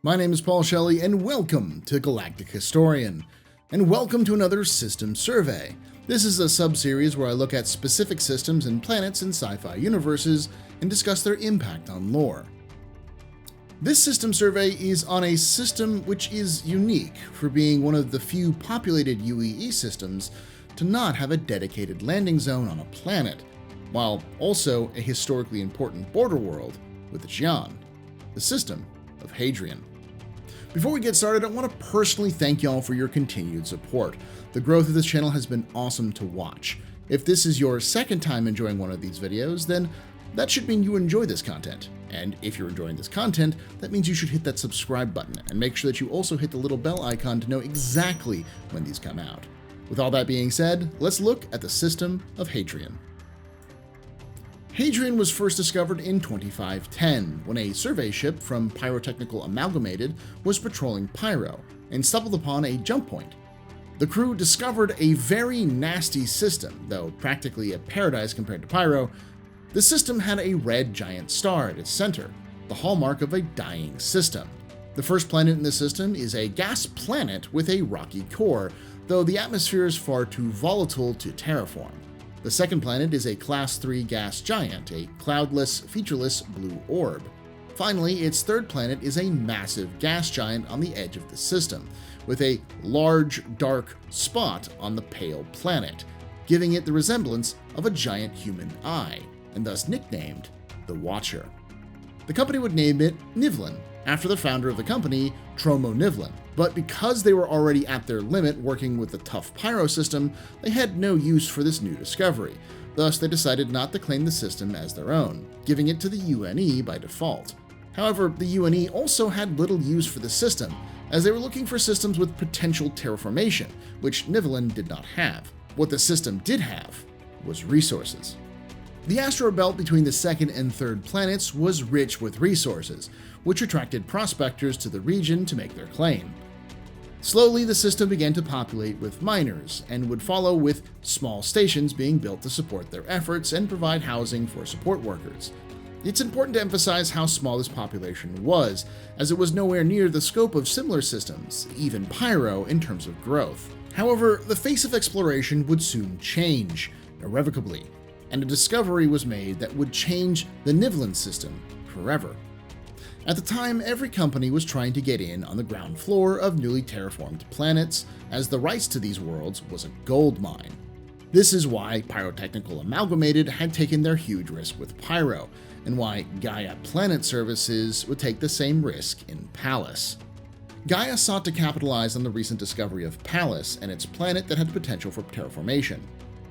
My name is Paul Shelley, and welcome to Galactic Historian. And welcome to another System Survey. This is a sub-series where I look at specific systems and planets in sci-fi universes and discuss their impact on lore. This system survey is on a system which is unique for being one of the few populated UEE systems to not have a dedicated landing zone on a planet, while also a historically important border world with the Xi'an, the system of Hadrian. Before we get started, I want to personally thank y'all for your continued support. The growth of this channel has been awesome to watch. If this is your second time enjoying one of these videos, then that should mean you enjoy this content. And if you're enjoying this content, that means you should hit that subscribe button and make sure that you also hit the little bell icon to know exactly when these come out. With all that being said, let's look at the system of Hadrian. Hadrian was first discovered in 2510, when a survey ship from Pyrotechnical Amalgamated was patrolling Pyro and stumbled upon a jump point. The crew discovered a very nasty system, though practically a paradise compared to Pyro. The system had a red giant star at its center, the hallmark of a dying system. The first planet in the system is a gas planet with a rocky core, though the atmosphere is far too volatile to terraform. The second planet is a Class 3 gas giant, a cloudless, featureless blue orb. Finally, its third planet is a massive gas giant on the edge of the system, with a large, dark spot on the pale planet, giving it the resemblance of a giant human eye, and thus nicknamed the Watcher. The company would name it Nivlin, after the founder of the company, Tromo Nivlin. But because they were already at their limit working with the tough Pyro system, they had no use for this new discovery. Thus, they decided not to claim the system as their own, giving it to the UNE by default. However, the UNE also had little use for the system, as they were looking for systems with potential terraformation, which Nivlin did not have. What the system did have was resources. The asteroid belt between the second and third planets was rich with resources, which attracted prospectors to the region to make their claim. Slowly, the system began to populate with miners, and would follow with small stations being built to support their efforts and provide housing for support workers. It's important to emphasize how small this population was, as it was nowhere near the scope of similar systems, even Pyro, in terms of growth. However, the face of exploration would soon change, irrevocably, and a discovery was made that would change the Nivlin system forever. At the time, every company was trying to get in on the ground floor of newly terraformed planets, as the rights to these worlds was a gold mine. This is why Pyrotechnical Amalgamated had taken their huge risk with Pyro, and why Gaia Planet Services would take the same risk in Pallas. Gaia sought to capitalize on the recent discovery of Pallas and its planet that had potential for terraformation.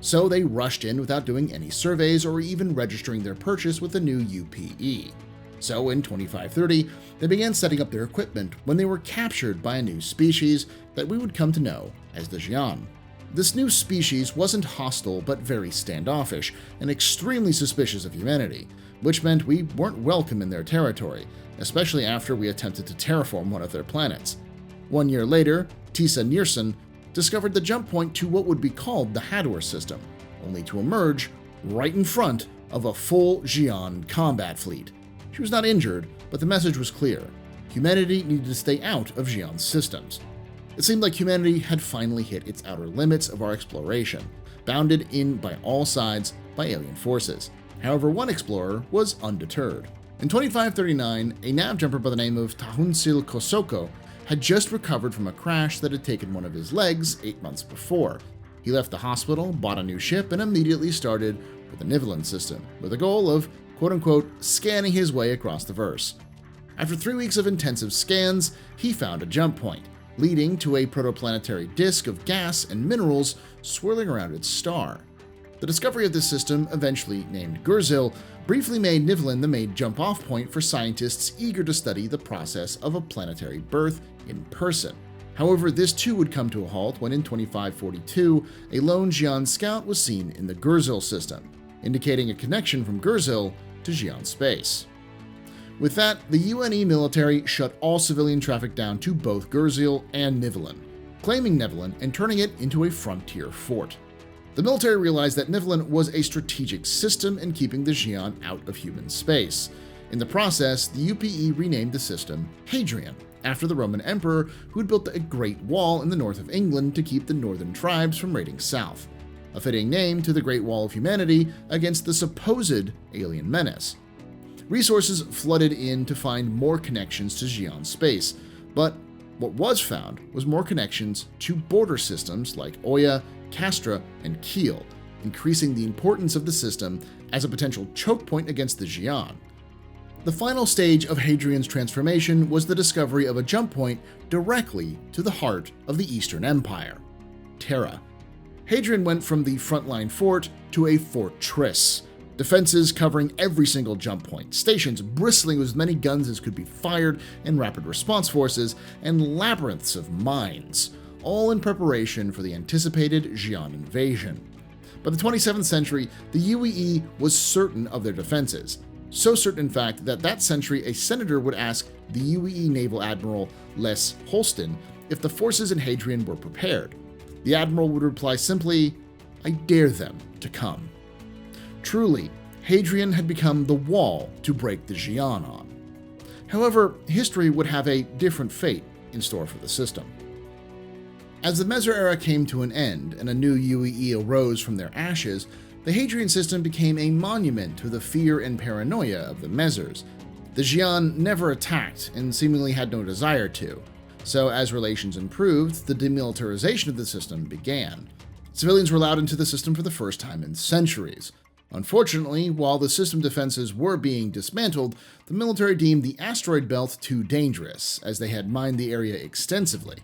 So they rushed in without doing any surveys or even registering their purchase with the new UPE. So in 2530, they began setting up their equipment when they were captured by a new species that we would come to know as the Xi'an. This new species wasn't hostile but very standoffish and extremely suspicious of humanity, which meant we weren't welcome in their territory, especially after we attempted to terraform one of their planets. 1 year later, Tisa Niersen discovered the jump point to what would be called the Hador system, only to emerge right in front of a full Xi'an combat fleet. She was not injured, but the message was clear. Humanity needed to stay out of Xi'an's systems. It seemed like humanity had finally hit its outer limits of our exploration, bounded in by all sides by alien forces. However, one explorer was undeterred. In 2539, a nav jumper by the name of Tahunsil Kosoko had just recovered from a crash that had taken one of his legs 8 months before. He left the hospital, bought a new ship, and immediately started for the Nivlin system, with the goal of quote-unquote scanning his way across the verse. After 3 weeks of intensive scans, he found a jump point, leading to a protoplanetary disk of gas and minerals swirling around its star. The discovery of this system, eventually named Gurzil, briefly made Nivlin the main jump-off point for scientists eager to study the process of a planetary birth in person. However, this too would come to a halt when in 2542, a lone Xi'an scout was seen in the Gurzil system, indicating a connection from Gurzil to Xi'an space. With that, the UNE military shut all civilian traffic down to both Gurzil and Nivlin, claiming Nivlin and turning it into a frontier fort. The military realized that Nivlin was a strategic system in keeping the Xi'an out of human space. In the process, the UPE renamed the system Hadrian, after the Roman emperor who had built a great wall in the north of England to keep the northern tribes from raiding south, a fitting name to the Great Wall of Humanity against the supposed alien menace. Resources flooded in to find more connections to Xi'an space, but what was found was more connections to border systems like Oya, Castra, and Kiel, increasing the importance of the system as a potential choke point against the Xi'an. The final stage of Hadrian's transformation was the discovery of a jump point directly to the heart of the Eastern Empire, Terra. Hadrian went from the frontline fort to a fortress, defenses covering every single jump point, stations bristling with as many guns as could be fired, and rapid response forces, and labyrinths of mines, all in preparation for the anticipated Xi'an invasion. By the 27th century, the UEE was certain of their defenses, so certain in fact that century a senator would ask the UEE Naval Admiral Les Holston if the forces in Hadrian were prepared. The admiral would reply simply, "I dare them to come." Truly, Hadrian had become the wall to break the Xi'an on. However, history would have a different fate in store for the system. As the Meser era came to an end and a new UEE arose from their ashes, the Hadrian system became a monument to the fear and paranoia of the Mesers. The Xi'an never attacked and seemingly had no desire to, so as relations improved, the demilitarization of the system began. Civilians were allowed into the system for the first time in centuries. Unfortunately, while the system defenses were being dismantled, the military deemed the asteroid belt too dangerous, as they had mined the area extensively.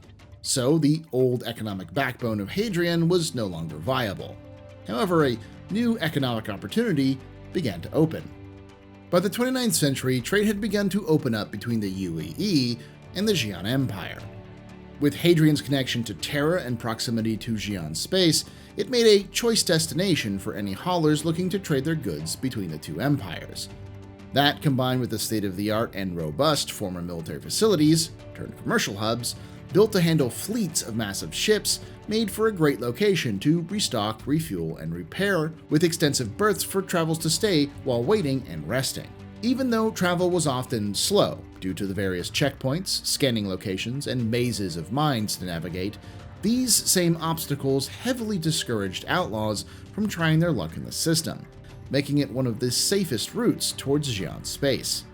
So the old economic backbone of Hadrian was no longer viable. However, a new economic opportunity began to open. By the 29th century, trade had begun to open up between the UEE and the Xi'an Empire. With Hadrian's connection to Terra and proximity to Xi'an space, it made a choice destination for any haulers looking to trade their goods between the two empires. That, combined with the state-of-the-art and robust former military facilities, turned commercial hubs, built to handle fleets of massive ships, made for a great location to restock, refuel, and repair, with extensive berths for travelers to stay while waiting and resting. Even though travel was often slow, due to the various checkpoints, scanning locations, and mazes of mines to navigate, these same obstacles heavily discouraged outlaws from trying their luck in the system, making it one of the safest routes towards Xi'an space.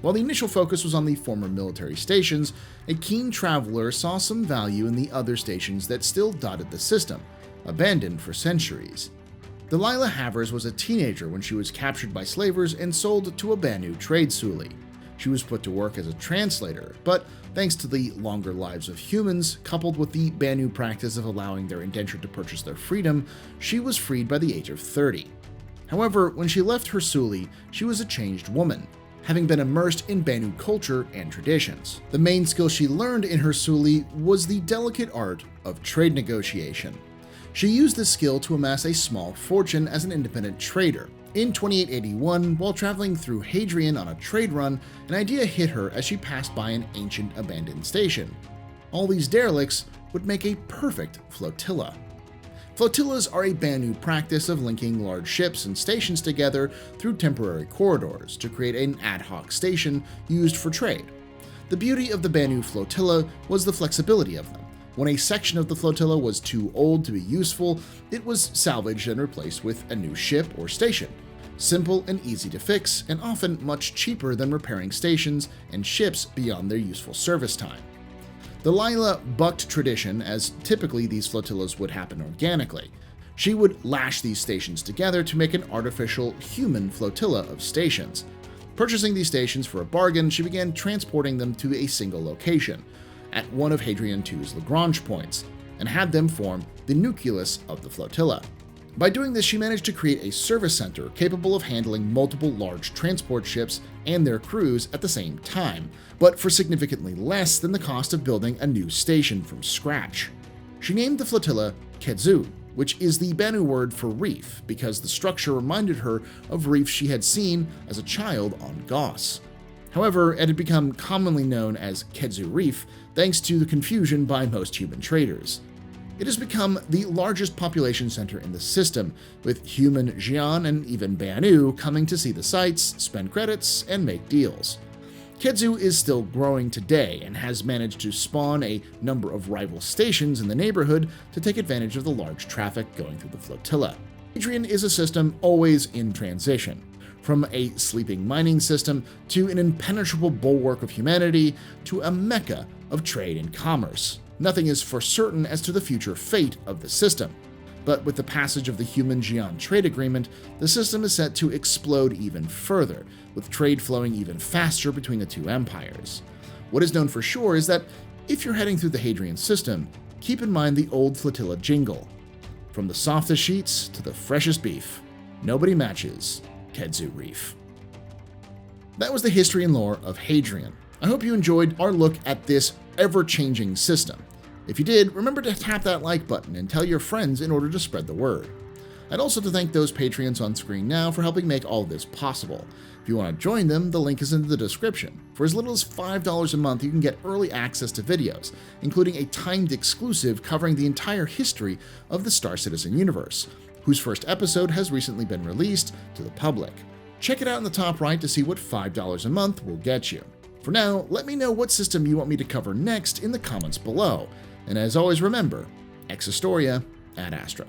While the initial focus was on the former military stations, a keen traveler saw some value in the other stations that still dotted the system, abandoned for centuries. Delilah Havers was a teenager when she was captured by slavers and sold to a Banu trade suli. She was put to work as a translator, but thanks to the longer lives of humans, coupled with the Banu practice of allowing their indenture to purchase their freedom, she was freed by the age of 30. However, when she left her suli, she was a changed woman, having been immersed in Banu culture and traditions. The main skill she learned in her suli was the delicate art of trade negotiation. She used this skill to amass a small fortune as an independent trader. In 2881, while traveling through Hadrian on a trade run, an idea hit her as she passed by an ancient abandoned station. All these derelicts would make a perfect flotilla. Flotillas are a Banu practice of linking large ships and stations together through temporary corridors to create an ad hoc station used for trade. The beauty of the Banu flotilla was the flexibility of them. When a section of the flotilla was too old to be useful, it was salvaged and replaced with a new ship or station. Simple and easy to fix, and often much cheaper than repairing stations and ships beyond their useful service time. Delilah bucked tradition, as typically these flotillas would happen organically. She would lash these stations together to make an artificial human flotilla of stations. Purchasing these stations for a bargain, she began transporting them to a single location, at one of Hadrian II's Lagrange points, and had them form the nucleus of the flotilla. By doing this, she managed to create a service center capable of handling multiple large transport ships and their crews at the same time, but for significantly less than the cost of building a new station from scratch. She named the flotilla Kedzu, which is the Banu word for reef, because the structure reminded her of reefs she had seen as a child on Goss. However, it had become commonly known as Kedzu Reef thanks to the confusion by most human traders. It has become the largest population center in the system, with human Xi'an and even Banu coming to see the sights, spend credits, and make deals. Kedzu is still growing today and has managed to spawn a number of rival stations in the neighborhood to take advantage of the large traffic going through the flotilla. Hadrian is a system always in transition, from a sleeping mining system to an impenetrable bulwark of humanity to a mecca of trade and commerce. Nothing is for certain as to the future fate of the system, but with the passage of the Human-Xi'an trade agreement, the system is set to explode even further, with trade flowing even faster between the two empires. What is known for sure is that if you're heading through the Hadrian system, keep in mind the old flotilla jingle. From the softest sheets to the freshest beef, nobody matches Kedzu Reef. That was the history and lore of Hadrian. I hope you enjoyed our look at this ever-changing system. If you did, remember to tap that like button and tell your friends in order to spread the word. I'd also like to thank those Patreons on screen now for helping make all of this possible. If you want to join them, the link is in the description. For as little as $5 a month, you can get early access to videos, including a timed exclusive covering the entire history of the Star Citizen universe, whose first episode has recently been released to the public. Check it out in the top right to see what $5 a month will get you. For now, let me know what system you want me to cover next in the comments below. And as always, remember, ex Historia ad Astra.